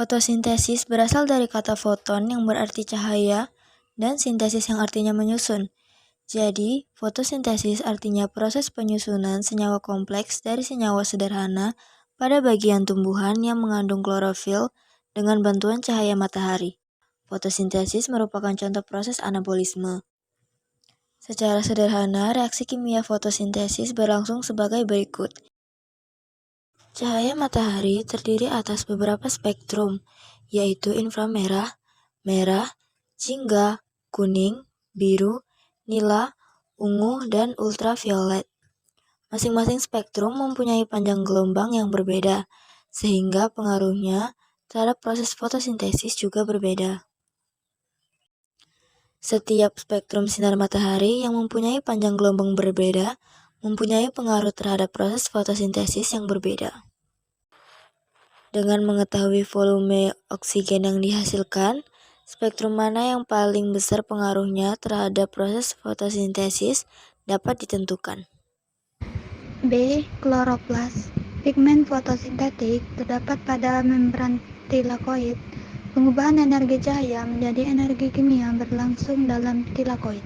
Fotosintesis berasal dari kata foton yang berarti cahaya dan sintesis yang artinya menyusun. Jadi, fotosintesis artinya proses penyusunan senyawa kompleks dari senyawa sederhana pada bagian tumbuhan yang mengandung klorofil dengan bantuan cahaya matahari. Fotosintesis merupakan contoh proses anabolisme. Secara sederhana, reaksi kimia fotosintesis berlangsung sebagai berikut. Cahaya matahari terdiri atas beberapa spektrum, yaitu inframerah, merah, jingga, kuning, biru, nila, ungu, dan ultraviolet. Masing-masing spektrum mempunyai panjang gelombang yang berbeda, sehingga pengaruhnya terhadap proses fotosintesis juga berbeda. Setiap spektrum sinar matahari yang mempunyai panjang gelombang berbeda mempunyai pengaruh terhadap proses fotosintesis yang berbeda. Dengan mengetahui volume oksigen yang dihasilkan, spektrum mana yang paling besar pengaruhnya terhadap proses fotosintesis dapat ditentukan. B. Kloroplas. Pigmen fotosintetik terdapat pada membran tilakoid. Pengubahan energi cahaya menjadi energi kimia berlangsung dalam tilakoid.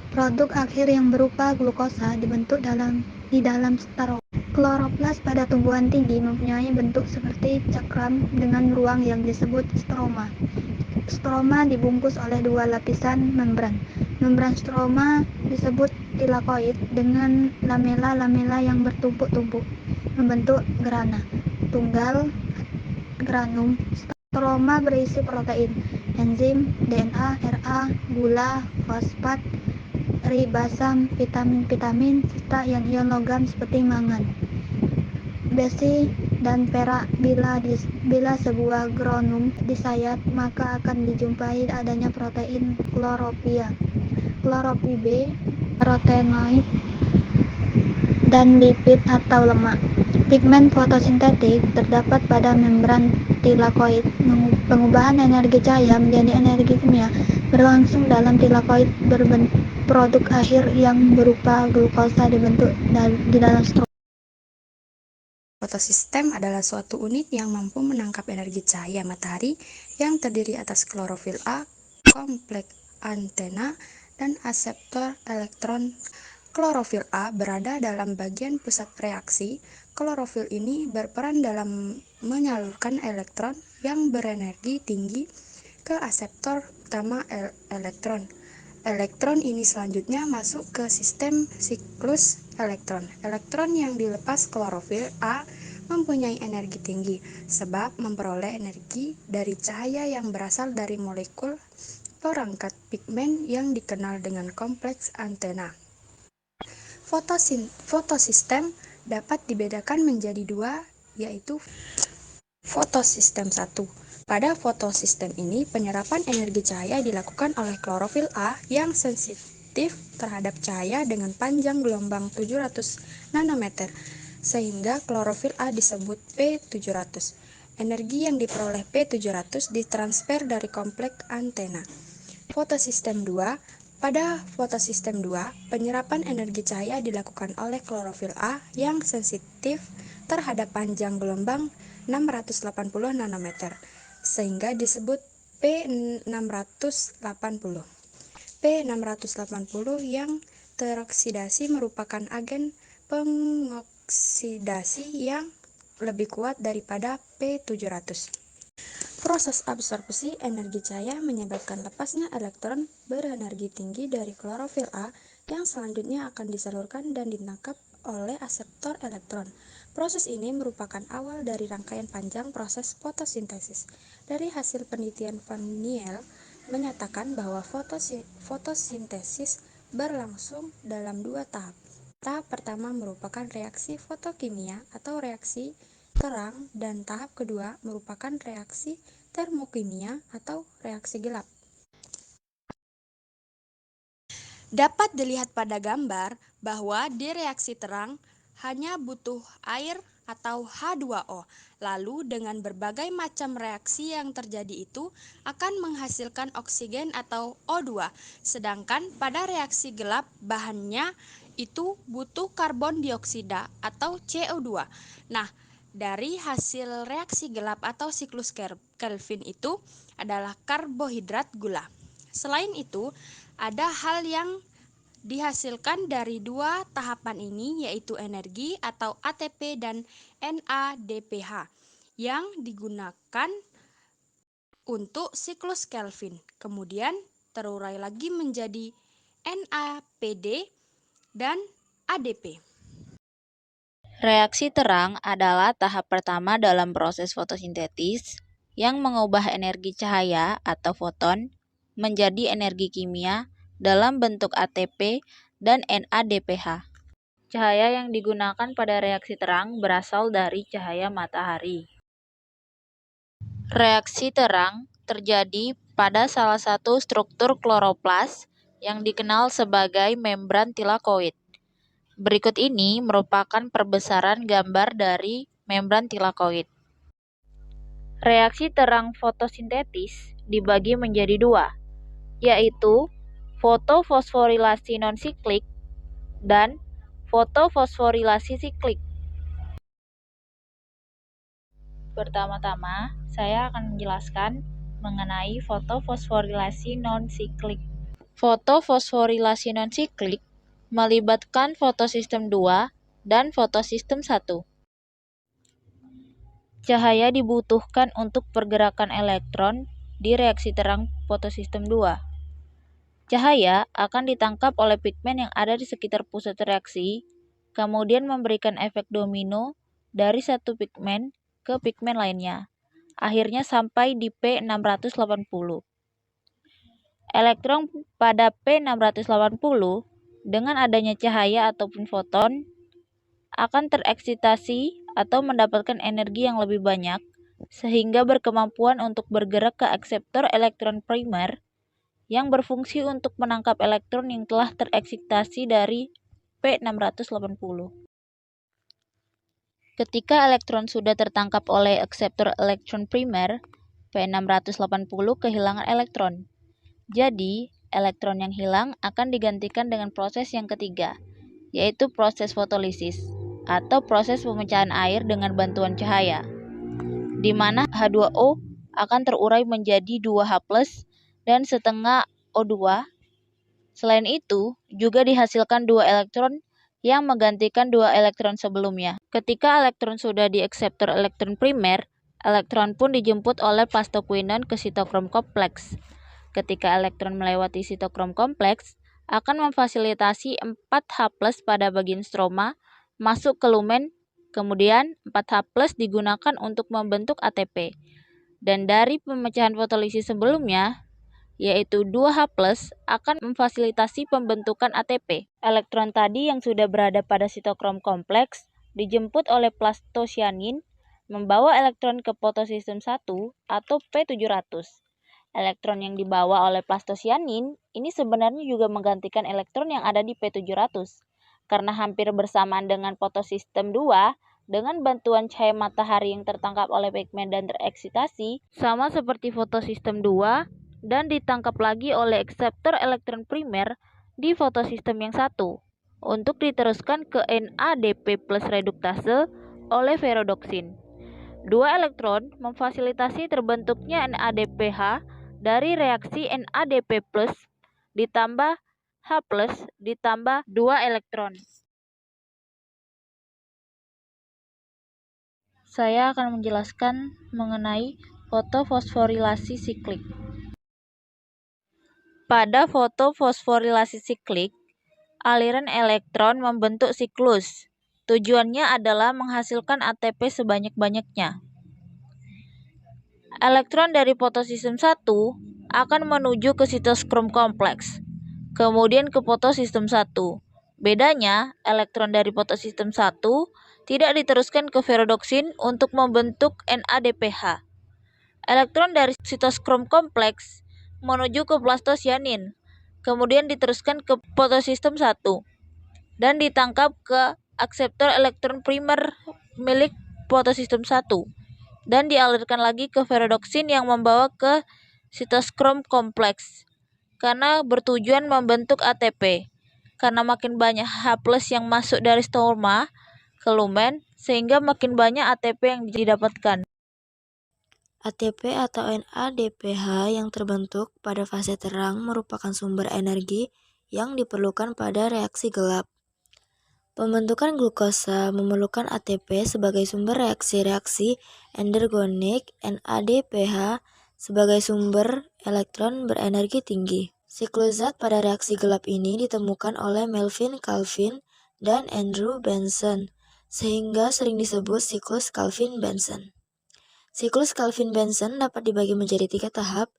Produk akhir yang berupa glukosa dibentuk di dalam stroma. Kloroplas pada tumbuhan tinggi mempunyai bentuk seperti cakram dengan ruang yang disebut stroma. Stroma dibungkus oleh dua lapisan membran. Membran stroma disebut tilakoid dengan lamela-lamela yang bertumpuk-tumpuk membentuk grana tunggal granum. Stroma berisi protein, enzim, DNA, RA, gula, fosfat, ribosom, vitamin-vitamin, serta ion-ion logam seperti mangan, besi, dan perak. Bila sebuah granum disayat, maka akan dijumpai adanya protein klorofila, klorofil, karotenoid, dan lipid atau lemak. Pigmen fotosintetik terdapat pada membran tilakoid. Pengubahan energi cahaya menjadi energi kimia berlangsung dalam tilakoid. Produk akhir yang berupa glukosa dibentuk di dalam stroma. Fotosistem adalah suatu unit yang mampu menangkap energi cahaya matahari yang terdiri atas klorofil A, kompleks antena, dan aseptor elektron. Klorofil A berada dalam bagian pusat reaksi. Klorofil ini berperan dalam menyalurkan elektron yang berenergi tinggi ke aseptor utama elektron. Elektron ini selanjutnya masuk ke sistem siklus elektron. Elektron yang dilepas klorofil A mempunyai energi tinggi sebab memperoleh energi dari cahaya yang berasal dari molekul perangkat pigmen yang dikenal dengan kompleks antena. Fotosistem dapat dibedakan menjadi dua, yaitu fotosistem 1. Pada fotosistem ini, penyerapan energi cahaya dilakukan oleh klorofil A yang sensitif terhadap cahaya dengan panjang gelombang 700 nanometer, sehingga klorofil A disebut P700. Energi yang diperoleh P700 ditransfer dari kompleks antena. Fotosistem 2. Pada fotosistem 2, penyerapan energi cahaya dilakukan oleh klorofil A yang sensitif terhadap panjang gelombang 680 nanometer, sehingga disebut P680. P680 yang teroksidasi merupakan agen pengoksidasi yang lebih kuat daripada P700. Proses absorpsi energi cahaya menyebabkan lepasnya elektron berenergi tinggi dari klorofil A yang selanjutnya akan disalurkan dan ditangkap oleh aseptor elektron. Proses ini merupakan awal dari rangkaian panjang proses fotosintesis. Dari hasil penelitian Van Niel menyatakan bahwa fotosintesis berlangsung dalam dua tahap. Tahap pertama merupakan reaksi fotokimia atau reaksi terang, dan tahap kedua merupakan reaksi termokimia atau reaksi gelap. Dapat dilihat pada gambar bahwa di reaksi terang hanya butuh air atau H2O. Lalu dengan berbagai macam reaksi yang terjadi itu akan menghasilkan oksigen atau O2. Sedangkan pada reaksi gelap bahannya itu butuh karbon dioksida atau CO2. Nah, dari hasil reaksi gelap atau siklus Kelvin itu adalah karbohidrat gula. Selain itu, ada hal yang dihasilkan dari dua tahapan ini, yaitu energi atau ATP dan NADPH yang digunakan untuk siklus Kelvin. Kemudian terurai lagi menjadi NAPD dan ADP. Reaksi terang adalah tahap pertama dalam proses fotosintesis yang mengubah energi cahaya atau foton menjadi energi kimia dalam bentuk ATP dan NADPH. Cahaya yang digunakan pada reaksi terang berasal dari cahaya matahari. Reaksi terang terjadi pada salah satu struktur kloroplas yang dikenal sebagai membran tilakoid. Berikut ini merupakan perbesaran gambar dari membran tilakoid. Reaksi terang fotosintetis dibagi menjadi dua, yaitu fotofosforilasi non-siklik dan fotofosforilasi siklik. Pertama-tama, saya akan menjelaskan mengenai fotofosforilasi non-siklik. Fotofosforilasi non-siklik melibatkan fotosistem 2 dan fotosistem 1. Cahaya dibutuhkan untuk pergerakan elektron di reaksi terang fotosistem 2. Cahaya akan ditangkap oleh pigmen yang ada di sekitar pusat reaksi, kemudian memberikan efek domino dari satu pigmen ke pigmen lainnya, akhirnya sampai di P680. Elektron pada P680 dengan adanya cahaya ataupun foton akan tereksitasi atau mendapatkan energi yang lebih banyak, sehingga berkemampuan untuk bergerak ke akseptor elektron primer yang berfungsi untuk menangkap elektron yang telah tereksitasi dari P680. Ketika elektron sudah tertangkap oleh akseptor elektron primer, P680 kehilangan elektron. Jadi, elektron yang hilang akan digantikan dengan proses yang ketiga, yaitu proses fotolisis atau proses pemecahan air dengan bantuan cahaya, di mana H2O akan terurai menjadi 2H+ dan setengah O2. Selain itu, juga dihasilkan 2 elektron yang menggantikan 2 elektron sebelumnya. Ketika elektron sudah di akseptor elektron primer, elektron pun dijemput oleh plastoquinon ke sitokrom kompleks. Ketika elektron melewati sitokrom kompleks, akan memfasilitasi 4H+ pada bagian stroma masuk ke lumen, kemudian 4H+ digunakan untuk membentuk ATP. Dan dari pemecahan fotolisis sebelumnya, yaitu 2H+, akan memfasilitasi pembentukan ATP. Elektron tadi yang sudah berada pada sitokrom kompleks dijemput oleh plastocyanin membawa elektron ke fotosistem 1 atau P700. Elektron yang dibawa oleh plastocyanin ini sebenarnya juga menggantikan elektron yang ada di P700. Karena hampir bersamaan dengan fotosistem 2, dengan bantuan cahaya matahari yang tertangkap oleh pigmen dan tereksitasi, sama seperti fotosistem 2, dan ditangkap lagi oleh akseptor elektron primer di fotosistem yang satu, untuk diteruskan ke NADP+ reduktase oleh ferrodoksin. 2 elektron memfasilitasi terbentuknya NADPH dari reaksi NADP+ ditambah H+ ditambah 2 elektron. Saya akan menjelaskan mengenai fotofosforilasi siklik. Pada fotofosforilasi siklik, aliran elektron membentuk siklus. Tujuannya adalah menghasilkan ATP sebanyak-banyaknya. Elektron dari fotosistem 1 akan menuju ke sitokrom kompleks, kemudian ke fotosistem 1. Bedanya, elektron dari fotosistem 1 tidak diteruskan ke ferrodoksin untuk membentuk NADPH. Elektron dari sitokrom kompleks menuju ke plastocyanin, kemudian diteruskan ke fotosistem 1 dan ditangkap ke akseptor elektron primer milik fotosistem 1 dan dialirkan lagi ke ferrodoksin yang membawa ke sitoskrom kompleks karena bertujuan membentuk ATP. Karena makin banyak H+ yang masuk dari stroma ke lumen, sehingga makin banyak ATP yang didapatkan. ATP atau NADPH yang terbentuk pada fase terang merupakan sumber energi yang diperlukan pada reaksi gelap. Pembentukan glukosa memerlukan ATP sebagai sumber reaksi-reaksi endergonik, NADPH sebagai sumber elektron berenergi tinggi. Siklus zat pada reaksi gelap ini ditemukan oleh Melvin Calvin dan Andrew Benson, sehingga sering disebut siklus Calvin-Benson. Siklus Calvin-Benson dapat dibagi menjadi 3 tahap,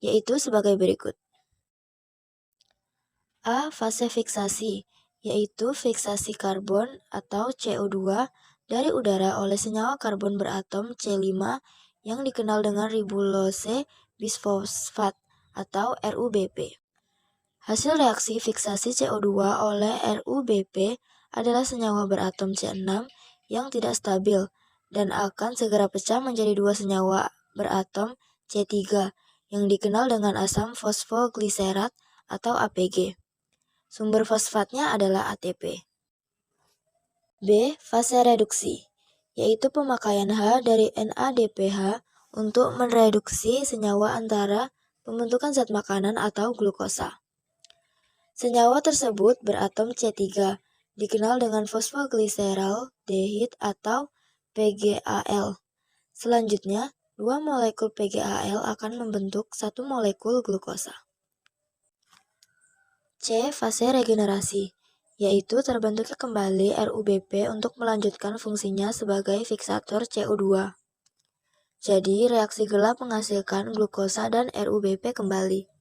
yaitu sebagai berikut. A. Fase fiksasi, yaitu fiksasi karbon atau CO2 dari udara oleh senyawa karbon beratom C5 yang dikenal dengan ribulose bisfosfat atau RUBP. Hasil reaksi fiksasi CO2 oleh RUBP adalah senyawa beratom C6 yang tidak stabil dan akan segera pecah menjadi 2 senyawa beratom C3 yang dikenal dengan asam fosfogliserat atau APG. Sumber fosfatnya adalah ATP. B. Fase reduksi, yaitu pemakaian H dari NADPH untuk mereduksi senyawa antara pembentukan zat makanan atau glukosa. Senyawa tersebut beratom C3, dikenal dengan fosfogliseraldehid atau PGAL. Selanjutnya, 2 molekul PGAL akan membentuk 1 molekul glukosa. C. Fase regenerasi, yaitu terbentuknya kembali RUBP untuk melanjutkan fungsinya sebagai fiksator CO2. Jadi, reaksi gelap menghasilkan glukosa dan RUBP kembali.